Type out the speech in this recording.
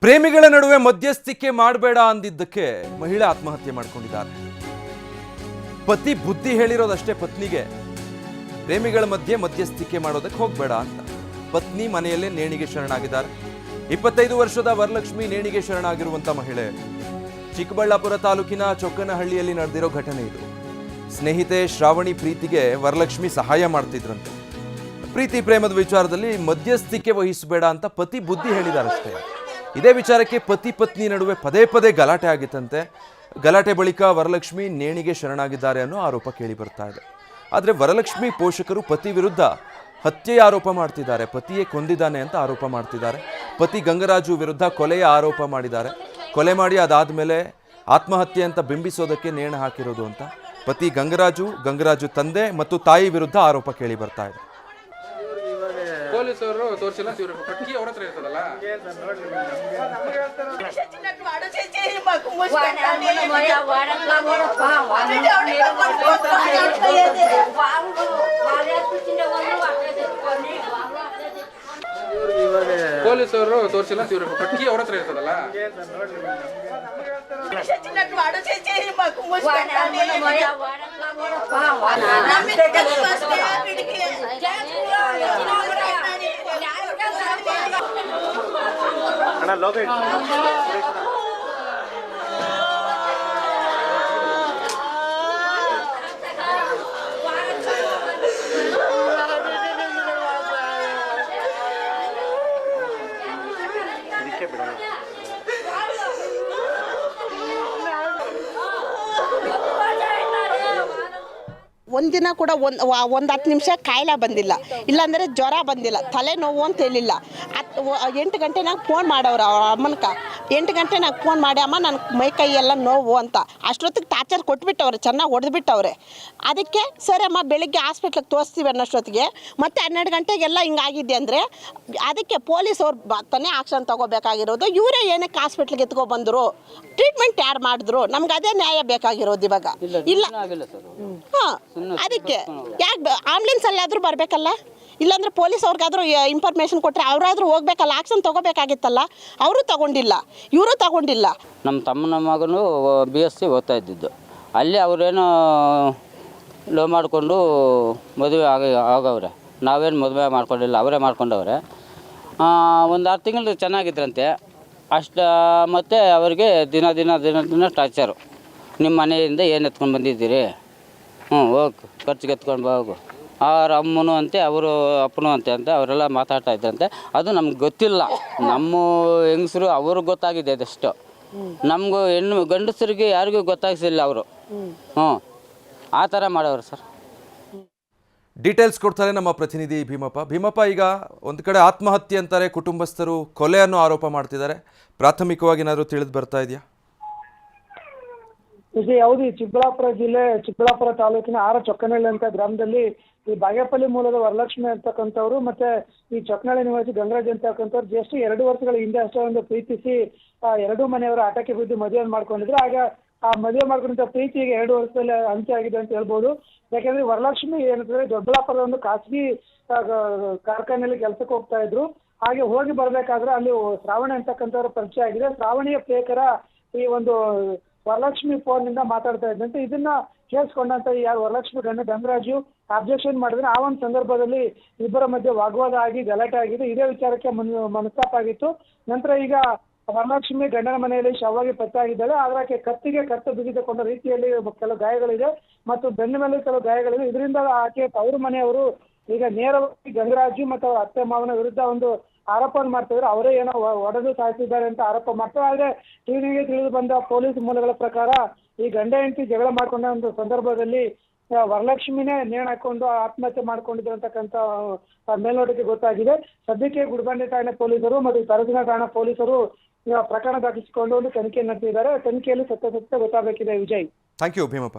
ಪ್ರೇಮಿಗಳ ನಡುವೆ ಮಧ್ಯಸ್ಥಿಕೆ ಮಾಡಬೇಡ ಅಂದಿದ್ದಕ್ಕೆ ಮಹಿಳೆ ಆತ್ಮಹತ್ಯೆ ಮಾಡಿಕೊಂಡಿದ್ದಾರೆ. ಪತಿ ಬುದ್ಧಿ ಹೇಳಿರೋದಷ್ಟೇ ಪತ್ನಿಗೆ, ಪ್ರೇಮಿಗಳ ಮಧ್ಯೆ ಮಧ್ಯಸ್ಥಿಕೆ ಮಾಡೋದಕ್ಕೆ ಹೋಗಬೇಡ ಅಂತ. ಪತ್ನಿ ಮನೆಯಲ್ಲೇ ನೇಣಿಗೆ ಶರಣಾಗಿದ್ದಾರೆ. 25 ವರ್ಷದ ವರಲಕ್ಷ್ಮಿ ನೇಣಿಗೆ ಶರಣಾಗಿರುವಂತ ಮಹಿಳೆ. ಚಿಕ್ಕಬಳ್ಳಾಪುರ ತಾಲೂಕಿನ ಚೊಕ್ಕನಹಳ್ಳಿಯಲ್ಲಿ ನಡೆದಿರೋ ಘಟನೆ ಇದು. ಸ್ನೇಹಿತೆ ಶ್ರಾವಣಿ ಪ್ರೀತಿಗೆ ವರಲಕ್ಷ್ಮಿ ಸಹಾಯ ಮಾಡ್ತಿದ್ರಂತೆ. ಪ್ರೀತಿ ಪ್ರೇಮದ ವಿಚಾರದಲ್ಲಿ ಮಧ್ಯಸ್ಥಿಕೆ ವಹಿಸಬೇಡ ಅಂತ ಪತಿ ಬುದ್ಧಿ ಹೇಳಿದಾರಷ್ಟೇ. ಇದೇ ವಿಚಾರಕ್ಕೆ ಪತಿ ಪತ್ನಿ ನಡುವೆ ಪದೇ ಪದೇ ಗಲಾಟೆ ಆಗಿತ್ತಂತೆ. ಗಲಾಟೆ ಬಳಿಕ ವರಲಕ್ಷ್ಮಿ ನೇಣಿಗೆ ಶರಣಾಗಿದ್ದಾರೆ ಅನ್ನೋ ಆರೋಪ ಕೇಳಿ ಬರ್ತಾ ಇದೆ. ಆದರೆ ವರಲಕ್ಷ್ಮಿ ಪೋಷಕರು ಪತಿ ವಿರುದ್ಧ ಹತ್ಯೆಯ ಆರೋಪ ಮಾಡ್ತಿದ್ದಾರೆ. ಪತಿಯೇ ಕೊಂದಿದ್ದಾನೆ ಅಂತ ಆರೋಪ ಮಾಡ್ತಿದ್ದಾರೆ. ಪತಿ ಗಂಗರಾಜು ವಿರುದ್ಧ ಕೊಲೆಯ ಆರೋಪ ಮಾಡಿದ್ದಾರೆ. ಕೊಲೆ ಮಾಡಿ ಅದಾದ್ಮೇಲೆ ಆತ್ಮಹತ್ಯೆ ಅಂತ ಬಿಂಬಿಸೋದಕ್ಕೆ ನೇಣು ಹಾಕಿರೋದು ಅಂತ ಪತಿ ಗಂಗರಾಜು ತಂದೆ ಮತ್ತು ತಾಯಿ ವಿರುದ್ಧ ಆರೋಪ ಕೇಳಿ ಬರ್ತಾ ಇದೆ. ಪೊಲೀಸರು ತೋರಿಸಿಲ್ಲ, ಕಟ್ಟಿ ಅವ್ರ ಹತ್ರ ಇರ್ತದಲ್ಲ. ಪೊಲೀಸರು ತೋರಿಸಿಲ್ಲ, ಕಟ್ಟಿ ಅವ್ರ ಹತ್ರ ಇರ್ತದಲ್ಲ. ಒಂದಿನ ಕೂಡ ಒಂದು 10 ನಿಮಿಷ ಕಾಯಿಲೆ ಬಂದಿಲ್ಲ, ಇಲ್ಲಾಂದರೆ ಜ್ವರ ಬಂದಿಲ್ಲ, ತಲೆನೋವು ಅಂತ ಹೇಳಿಲ್ಲ. 8 ಗಂಟೆನಾಗ ಫೋನ್ ಮಾಡವ್ರು ಅವ್ರ ಅಮ್ಮನಕ. 8 ಗಂಟೆನಾಗ ಫೋನ್ ಮಾಡಿ, ಅಮ್ಮ ನನ್ನ ಮೈ ಕೈ ಎಲ್ಲ ನೋವು ಅಂತ. ಅಷ್ಟೊತ್ತಿಗೆ ಟಾರ್ಚರ್ ಕೊಟ್ಬಿಟ್ಟವ್ರೆ, ಚೆನ್ನಾಗಿ ಹೊಡೆದ್ಬಿಟ್ಟವ್ರೆ. ಅದಕ್ಕೆ ಸರಿ ಅಮ್ಮ ಬೆಳಿಗ್ಗೆ ಹಾಸ್ಪಿಟ್ಲಿಗೆ ತೋರಿಸ್ತೀವಿ ಅನ್ನೋಷ್ಟೊತ್ತಿಗೆ ಮತ್ತೆ 12 ಗಂಟೆಗೆಲ್ಲ ಹಿಂಗಾಗಿದೆ ಅಂದರೆ ಅದಕ್ಕೆ ಪೊಲೀಸವ್ರು ತಾನೇ ಆಕ್ಷನ್ ತೊಗೋಬೇಕಾಗಿರೋದು. ಇವರೇ ಏನಕ್ಕೆ ಹಾಸ್ಪಿಟ್ಲಿಗೆ ಎತ್ಕೊಬಂದರು, ಟ್ರೀಟ್ಮೆಂಟ್ ಯಾರು ಮಾಡಿದ್ರು, ನಮ್ಗೆ ಅದೇ ನ್ಯಾಯ ಬೇಕಾಗಿರೋದು ಇವಾಗ. ಇಲ್ಲ ಹಾಂ, ಅದಕ್ಕೆ ಯಾಕೆ ಆಂಬ್ಯುಲೆನ್ಸ್ ಅಲ್ಲಾದರೂ ಬರಬೇಕಲ್ಲ, ಇಲ್ಲಾಂದ್ರೆ ಪೊಲೀಸ್ ಅವ್ರಿಗಾದ್ರೂ ಇನ್ಫಾರ್ಮೇಷನ್ ಕೊಟ್ಟರೆ ಅವರಾದ್ರೂ ಹೋಗ್ಬೇಕಲ್ಲ, ಆಕ್ಷನ್ ತೊಗೋಬೇಕಾಗಿತ್ತಲ್ಲ. ಅವರು ತಗೊಂಡಿಲ್ಲ, ಇವರು ತಗೊಂಡಿಲ್ಲ. ನಮ್ಮ ತಮ್ಮನ ಮಗನು BSc ಓದ್ತಾ ಇದ್ದಿದ್ದು. ಅಲ್ಲಿ ಅವರೇನೋ ಲವ್ ಮಾಡಿಕೊಂಡು ಮದುವೆ ಆಗವ್ರೆ. ನಾವೇನು ಮದುವೆ ಮಾಡ್ಕೊಂಡಿಲ್ಲ, ಅವರೇ ಮಾಡ್ಕೊಂಡವ್ರೆ. ಒಂದು 6 ತಿಂಗಳು ಚೆನ್ನಾಗಿದ್ರಂತೆ. ಮತ್ತು ಅವರಿಗೆ ದಿನ ಟಾರ್ಚರು. ನಿಮ್ಮ ಮನೆಯಿಂದ ಏನು ಎತ್ಕೊಂಡು ಬಂದಿದ್ದೀರಿ, ಹೋಗು ಖರ್ಚಿಗೆ ಎತ್ಕೊಂಡು ಹೋಗು. ಅವ್ರ ಅಮ್ಮನೂ ಅಂತೆ, ಅವರು ಅಪ್ಪನೂ ಅಂತೆ ಅಂತ ಅವರೆಲ್ಲ ಮಾತಾಡ್ತಾ ಇದ್ರಂತೆ. ಅದು ನಮ್ಗೆ ಗೊತ್ತಿಲ್ಲ. ನಮ್ಮ ಹೆಂಗಸರು ಅವ್ರಿಗೆ ಗೊತ್ತಾಗಿದೆ ಅದಷ್ಟು. ನಮಗೂ ಗಂಡಸರಿಗೆ ಯಾರಿಗೂ ಗೊತ್ತಾಗಿಸಿಲ್ಲ ಅವರು. ಆ ಥರ ಮಾಡೋರು ಸರ್. ಡೀಟೇಲ್ಸ್ ಕೊಡ್ತಾರೆ ನಮ್ಮ ಪ್ರತಿನಿಧಿ ಭೀಮಪ್ಪ. ಈಗ ಒಂದು ಕಡೆ ಆತ್ಮಹತ್ಯೆ ಅಂತಾರೆ ಕುಟುಂಬಸ್ಥರು, ಕೊಲೆಯನ್ನು ಆರೋಪ ಮಾಡ್ತಿದ್ದಾರೆ. ಪ್ರಾಥಮಿಕವಾಗಿ ಏನಾದರೂ ತಿಳಿದು ಬರ್ತಾ ಇದೆಯಾ? ಹೌದು, ಚಿಕ್ಕಬಳ್ಳಾಪುರ ತಾಲೂಕಿನ ಚೊಕ್ಕನಹಳ್ಳಿ ಅಂತ ಗ್ರಾಮದಲ್ಲಿ ಈ ಬಾಗೇಪಲ್ಲಿ ಮೂಲದ ವರಲಕ್ಷ್ಮಿ ಅಂತಕ್ಕಂಥವ್ರು ಮತ್ತೆ ಈ ಚೊಕ್ಕನಹಳ್ಳಿ ನಿವಾಸಿ ಗಂಗರಾಜ್ ಅಂತಕ್ಕಂಥವ್ರು ಜಸ್ಟ್ 2 ವರ್ಷಗಳ ಹಿಂದೆ ಅಷ್ಟೇ ಒಂದು ಪ್ರೀತಿಸಿ 2 ಮನೆಯವರ ಆಟಕ್ಕೆ ಬಿದ್ದು ಮದುವೆ ಮಾಡ್ಕೊಂಡಿದ್ರು. ಆಗ ಆ ಮದುವೆ ಮಾಡ್ಕೊಂಡ ಪ್ರೀತಿ ಈಗ 2 ವರ್ಷದಲ್ಲಿ ಅಂತ್ಯ ಆಗಿದೆ ಅಂತ ಹೇಳ್ಬೋದು. ಯಾಕಂದ್ರೆ ವರಲಕ್ಷ್ಮಿ ಏನಂತಂದ್ರೆ ದೊಡ್ಡಬಳ್ಳಾಪುರದ ಒಂದು ಖಾಸಗಿ ಕಾರ್ಖಾನೆಯಲ್ಲಿ ಕೆಲಸಕ್ಕೆ ಹೋಗ್ತಾ ಇದ್ರು. ಹಾಗೆ ಹೋಗಿ ಬರ್ಬೇಕಾದ್ರೆ ಅಲ್ಲಿ ಶ್ರಾವಣಿ ಅಂತಕ್ಕಂಥವ್ರ ಪರಿಚಯ ಆಗಿದೆ. ಶ್ರಾವಣಿಯ ಪ್ರೇಕರ ಈ ಒಂದು ವರಲಕ್ಷ್ಮಿ ಫೋನ್ ನಿಂದ ಮಾತಾಡ್ತಾ ಇದ್ದಂತೆ. ಇದನ್ನ ಕೇಳಿಸ್ಕೊಂಡಂತ ಯಾರು ವರಲಕ್ಷ್ಮಿ ಗಂಗರಾಜು ಅಬ್ಜೆಕ್ಷನ್ ಮಾಡಿದ್ರೆ ಆ ಒಂದು ಸಂದರ್ಭದಲ್ಲಿ ಇಬ್ಬರ ಮಧ್ಯೆ ವಾಗ್ವಾದ ಆಗಿ ಗಲಾಟೆ ಆಗಿದೆ. ಇದೇ ವಿಚಾರಕ್ಕೆ ಮನಸ್ತಾಪ ಆಗಿತ್ತು. ನಂತರ ಈಗ ವರಲಕ್ಷ್ಮಿ ಗಂಡನ ಮನೆಯಲ್ಲಿ ಶವವಾಗಿ ಪತ್ತೆಯಾಗಿದ್ದಾಳೆ. ಆದ್ರೆ ಆಕೆ ಕತ್ತು ಬಿಗಿದುಕೊಂಡ ರೀತಿಯಲ್ಲಿ ಕೆಲವು ಗಾಯಗಳಿದೆ ಮತ್ತು ಬೆನ್ನ ಮೇಲೆ ಕೆಲವು ಗಾಯಗಳಿದೆ. ಇದರಿಂದ ಆಕೆ ಅವ್ರ ಮನೆಯವರು ಈಗ ನೇರವಾಗಿ ಗಂಗರಾಜು ಮತ್ತು ಅವರ ಅತ್ತೆ ಮಾವನ ವಿರುದ್ಧ ಒಂದು ಆರೋಪವನ್ನು ಮಾಡ್ತಿದ್ರು. ಅವರೇ ಏನೋ ಒಡೆದು ಸಾಯಿಸಿದ್ದಾರೆ ಅಂತ ಆರೋಪ ಮಾಡ್ತಾರೆ. ಆದರೆ ಟಿವಿಗೆ ತಿಳಿದು ಬಂದ ಪೊಲೀಸ್ ಮೂಲಗಳ ಪ್ರಕಾರ ಈ ಗಂಡ ಹೆಂಡತಿ ಜಗಳ ಮಾಡ್ಕೊಂಡ ಒಂದು ಸಂದರ್ಭದಲ್ಲಿ ವರಲಕ್ಷ್ಮಿನೇ ನೇಣು ಹಾಕೊಂಡು ಆತ್ಮಹತ್ಯೆ ಮಾಡ್ಕೊಂಡಿದ್ರು ಅಂತಕ್ಕಂಥ ಮೇಲ್ನೋಟಕ್ಕೆ ಗೊತ್ತಾಗಿದೆ. ಸದ್ಯಕ್ಕೆ ಗುಡಿಬಂಡೆ ಠಾಣೆ ಪೊಲೀಸರು ಮತ್ತು ತರಸಿನ ಠಾಣಾ ಪೊಲೀಸರು ಪ್ರಕರಣ ದಾಖಲಿಸಿಕೊಂಡು ಒಂದು ತನಿಖೆ ನಡೆಸಿದ್ದಾರೆ. ತನಿಖೆಯಲ್ಲಿ ಸತ್ಯಾಸತ್ಯ ಗೊತ್ತಾಗಬೇಕಿದೆ. Vijay, thank you Bhimappa.